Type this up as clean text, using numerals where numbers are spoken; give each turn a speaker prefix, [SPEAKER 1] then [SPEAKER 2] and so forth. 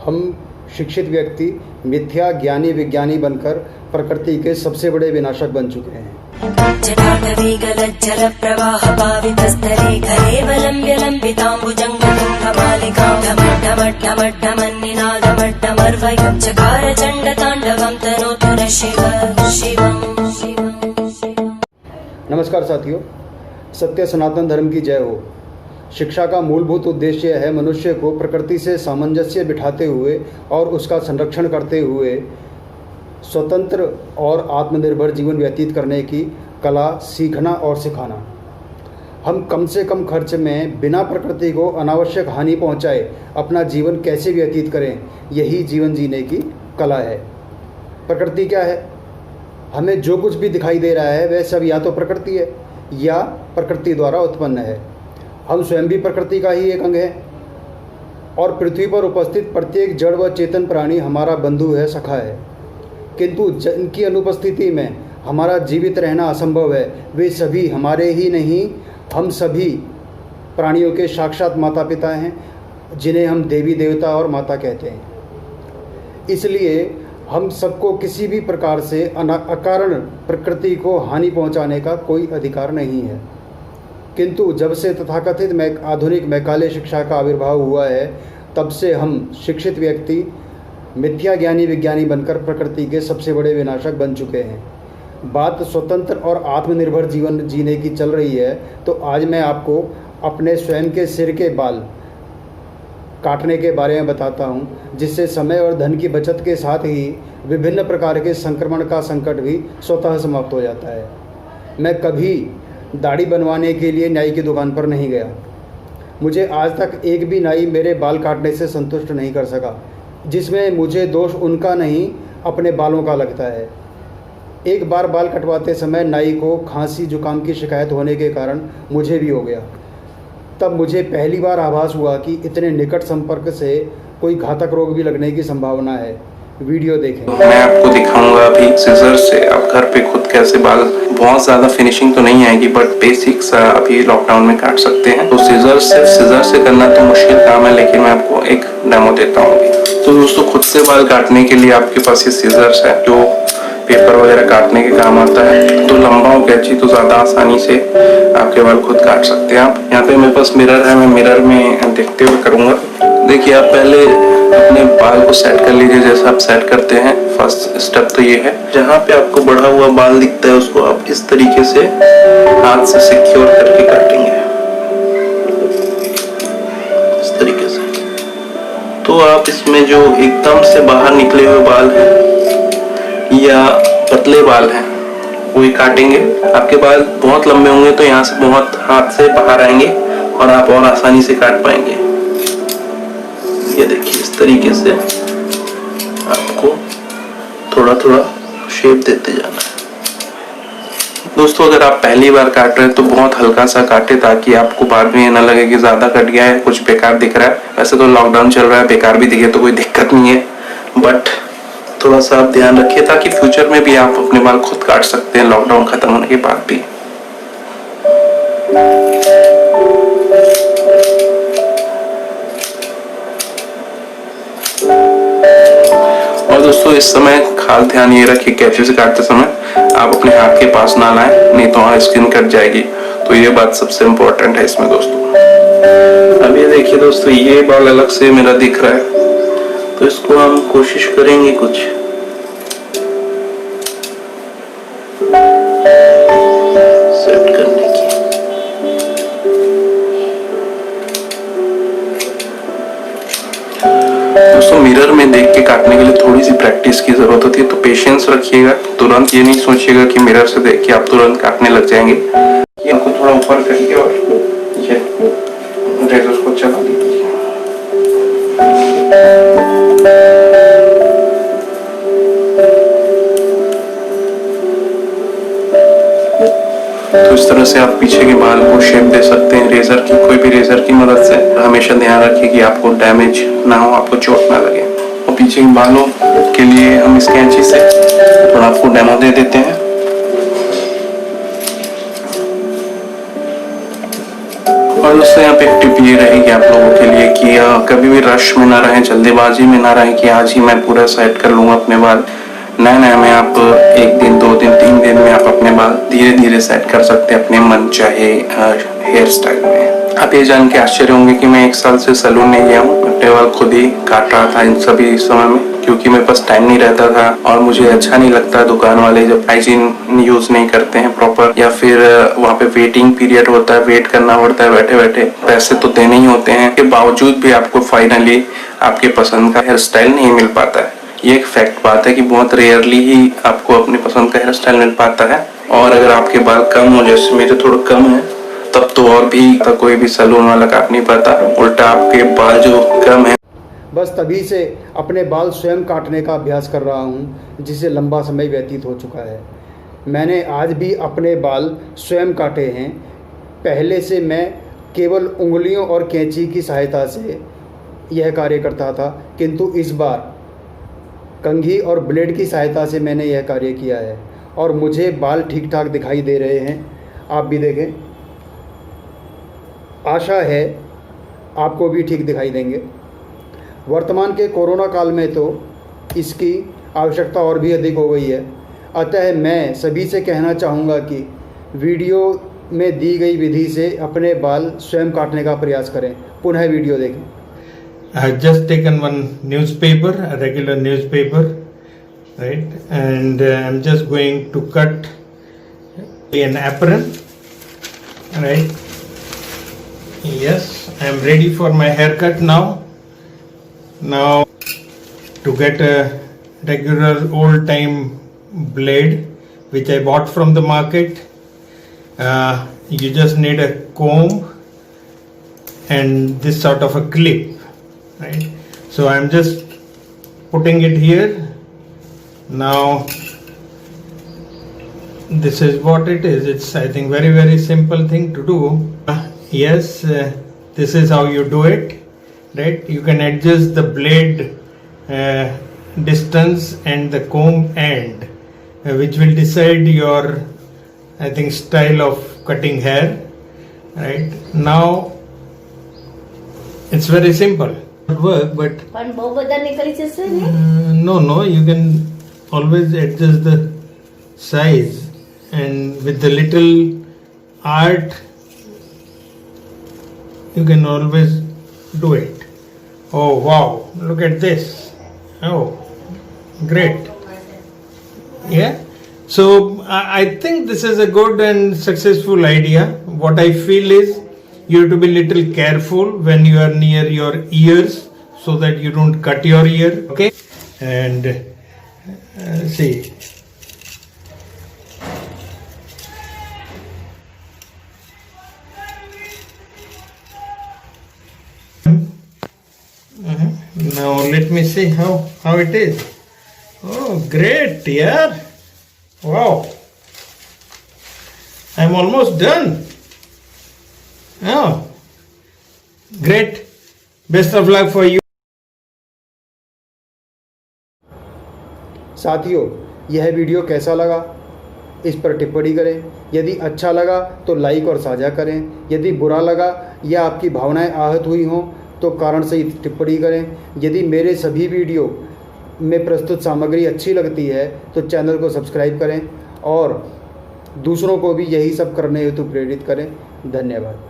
[SPEAKER 1] हम शिक्षित व्यक्ति मिथ्या ज्ञानी विज्ञानी बनकर प्रकृति के सबसे बड़े विनाशक बन चुके हैं। नमस्कार साथियों, सत्य सनातन धर्म की जय हो। शिक्षा का मूलभूत उद्देश्य है मनुष्य को प्रकृति से सामंजस्य बिठाते हुए और उसका संरक्षण करते हुए स्वतंत्र और आत्मनिर्भर जीवन व्यतीत करने की कला सीखना और सिखाना। हम कम से कम खर्च में बिना प्रकृति को अनावश्यक हानि पहुंचाए अपना जीवन कैसे व्यतीत करें, यही जीवन जीने की कला है। प्रकृति क्या है? हमें जो कुछ भी दिखाई दे रहा है वह सब या तो प्रकृति है या प्रकृति द्वारा उत्पन्न है। हम स्वयं भी प्रकृति का ही एक अंग है और पृथ्वी पर उपस्थित प्रत्येक जड़ व चेतन प्राणी हमारा बंधु है, सखा है। किंतु जिनकी अनुपस्थिति में हमारा जीवित रहना असंभव है, वे सभी हमारे ही नहीं, हम सभी प्राणियों के साक्षात माता पिता हैं, जिन्हें हम देवी देवता और माता कहते हैं। इसलिए हम सबको किसी भी प्रकार से अकारण प्रकृति को हानि पहुंचाने का कोई अधिकार नहीं है। किंतु जब से तथाकथित आधुनिक मैकाले शिक्षा का आविर्भाव हुआ है, तब से हम शिक्षित व्यक्ति मिथ्या ज्ञानी विज्ञानी बनकर प्रकृति के सबसे बड़े विनाशक बन चुके हैं। बात स्वतंत्र और आत्मनिर्भर जीवन जीने की चल रही है, तो आज मैं आपको अपने स्वयं के सिर के बाल काटने के बारे में बताता हूं, जिससे समय और धन की बचत के साथ ही विभिन्न प्रकार के संक्रमण का संकट भी स्वतः समाप्त हो जाता है। मैं कभी दाढ़ी बनवाने के लिए नाई की दुकान पर नहीं गया। मुझे आज तक एक भी नाई मेरे बाल काटने से संतुष्ट नहीं कर सका, जिसमें मुझे दोष उनका नहीं अपने बालों का लगता है। एक बार बाल कटवाते समय नाई को खांसी जुकाम की शिकायत होने के कारण मुझे भी हो गया। तब मुझे पहली बार आभास हुआ कि इतने निकट संपर्क से कोई घातक रोग भी लगने की संभावना है। वीडियो देखें।
[SPEAKER 2] मैं आपको दिखाऊंगा अभी सीजर से आप घर पे खुद कैसे बाल, बहुत ज़्यादा फिनिशिंग तो नहीं आएगी बट बेसिक्स अभी लॉकडाउन में काट सकते हैं। तो सीजर से करना तो मुश्किल काम है, लेकिन मैं आपको एक डेमो देता हूँ। तो दोस्तों, खुद से बाल काटने के लिए आपके पास ये सीजर्स है जो पेपर वगैरह काटने के काम आता है। तो लंबा हो कैंची तो ज़्यादा आसानी से आपके बाल खुद काट सकते हैं आप। यहाँ पे मेरे पास मिरर है, मैं मिरर में देखते हुए करूँगा। देखिए, आप पहले अपने बाल को सेट कर लीजिए जैसा आप सेट करते हैं। फर्स्ट स्टेप तो ये है, जहाँ पे आपको बढ़ा हुआ बाल दिखता है उसको आप इस तरीके से हाथ से सिक्योर करके काटेंगे, इस तरीके से। तो आप इसमें जो एकदम से बाहर निकले हुए बाल हैं या पतले बाल हैं वही काटेंगे। आपके बाल बहुत लंबे होंगे तो यहाँ से बहुत हाथ से बाहर आएंगे और आप और आसानी से काट पाएंगे। ये देखिए, इस तरीके से आपको थोड़ा थोड़ा शेप देते जाना है। दोस्तों, अगर आप पहली बार काट रहे हैं तो बहुत हल्का सा काटे, ताकि आपको बाद में ये ना लगे कि ज्यादा कट गया है, कुछ बेकार दिख रहा है। वैसे तो लॉकडाउन चल रहा है, बेकार भी दिखे तो कोई दिक्कत नहीं है, बट थोड़ा सा आप ध्यान रखिए ताकि फ्यूचर में भी आप अपने बाल खुद काट सकते हैं लॉकडाउन खत्म होने के बाद भी। और दोस्तों, इस समय खास ध्यान ये रखिए, कैंची से काटते समय आप अपने हाथ के पास ना लाएं, नहीं तो स्किन कट जाएगी। तो ये बात सबसे इम्पोर्टेंट है इसमें दोस्तों। अब ये देखिए दोस्तों, ये बाल अलग से मेरा दिख रहा है, तो इसको हम कोशिश करेंगे कुछ सेट करने की। दोस्तों, मिरर में देख के काटने के लिए थोड़ी सी प्रैक्टिस की जरूरत होती है, तो पेशेंस रखिएगा। तुरंत ये नहीं सोचिएगा कि मिरर से देख के आप तुरंत काटने लग जाएंगे। ये आपको थोड़ा ऊपर करके और ये रेजर को चला दीजिए। तो इस तरह से आप पीछे के बाल को शेप दे सकते हैं रेजर की, कोई भी रेजर की मदद से। हमेशा ध्यान रखिए कि आपको डैमेज ना हो, आपको चोट ना लगे। और पीछे के बालों के लिए हम इस कैंची से थोड़ा आपको डेमो दे देते हैं। और दोस्तों यहाँ पे एक टिप ये रहेगी आप लोगों के लिए कि कभी भी रश में ना रहें, जल्दीबाजी में ना रहें कि आज ही मैं पूरा सेट कर लूँगा अपने बाल। नए नए में आप 1 दिन 2 दिन 3 दिन में आप अपने बाल धीरे धीरे सेट कर सकते हैं अपने मन चाहे हेयर स्टाइल में। आप ये जान के आश्चर्य होंगे कि मैं 1 साल से सैलून नहीं गया हूँ, अपने बाल खुद ही काट रहा था इन सभी समय में, क्योंकि मेरे पास टाइम नहीं रहता था और मुझे अच्छा नहीं लगता दुकान वाले जब हाइजीन यूज नहीं करते हैं प्रॉपर, या फिर वहाँ पे वेटिंग पीरियड होता है, वेट करना पड़ता है बैठे बैठे, पैसे तो देने ही होते हैं, के बावजूद भी आपको फाइनली आपके पसंद का हेयर स्टाइल नहीं मिल पाता है। ये एक फैक्ट बात है कि बहुत रेयरली ही आपको अपनी पसंद का हेयर स्टाइल मिल पाता है। और अगर आपके बाल कम हो, जैसे मेरे थोड़ा कम है, तब तो और भी कोई भी सैलून वाला काट नहीं पाता, उल्टा आपके बाल जो कम है
[SPEAKER 1] बस तभी से अपने बाल स्वयं काटने का अभ्यास कर रहा हूँ, जिससे लंबा समय व्यतीत हो चुका है। मैंने आज भी अपने बाल स्वयं काटे हैं। पहले से मैं केवल उंगलियों और कैंची की सहायता से यह कार्य करता था, किंतु इस बार कंघी और ब्लेड की सहायता से मैंने यह कार्य किया है और मुझे बाल ठीक ठाक दिखाई दे रहे हैं। आप भी देखें, आशा है आपको भी ठीक दिखाई देंगे। वर्तमान के कोरोना काल में तो इसकी आवश्यकता और भी अधिक हो गई है। अतः मैं सभी से कहना चाहूँगा कि वीडियो में दी गई विधि से अपने बाल स्वयं काटने का प्रयास करें। पुनः वीडियो देखें।
[SPEAKER 3] I have just taken one newspaper, a regular newspaper, right, and I'm just going to cut an apron, right. Yes, I'm ready for my haircut now. Now, to get a regular old-time blade, which I bought from the market, you just need a comb and this sort of a clip. Right, so I'm just putting it here. Now this is what it is. It's, I think, very simple thing to do. Yes, this is how you do it, right? You can adjust the blade distance and the comb end, which will decide your, I think, style of cutting hair, right? Now it's very simple. Work, but
[SPEAKER 4] પણ બહુ બધા નીકળી જશે ને?
[SPEAKER 3] no, you can always adjust the size, and with the little art you can always do it. Oh wow, look at this. Oh, great. Yeah, so I think this is a good and successful idea. What I feel is you have to be little careful when you are near your ears so that you don't cut your ear, okay? And see, now let me see how it is. Oh, great, yeah. Wow, I'm almost done. Oh, great. Best of luck for you.
[SPEAKER 1] साथियों, यह video कैसा लगा इस पर टिप्पणी करें। यदि अच्छा लगा तो लाइक और साझा करें। यदि बुरा लगा या आपकी भावनाएं आहत हुई हों तो कारण से टिप्पणी करें। यदि मेरे सभी वीडियो में प्रस्तुत सामग्री अच्छी लगती है तो चैनल को सब्सक्राइब करें और दूसरों को भी यही सब करने हेतु प्रेरित करें। धन्यवाद।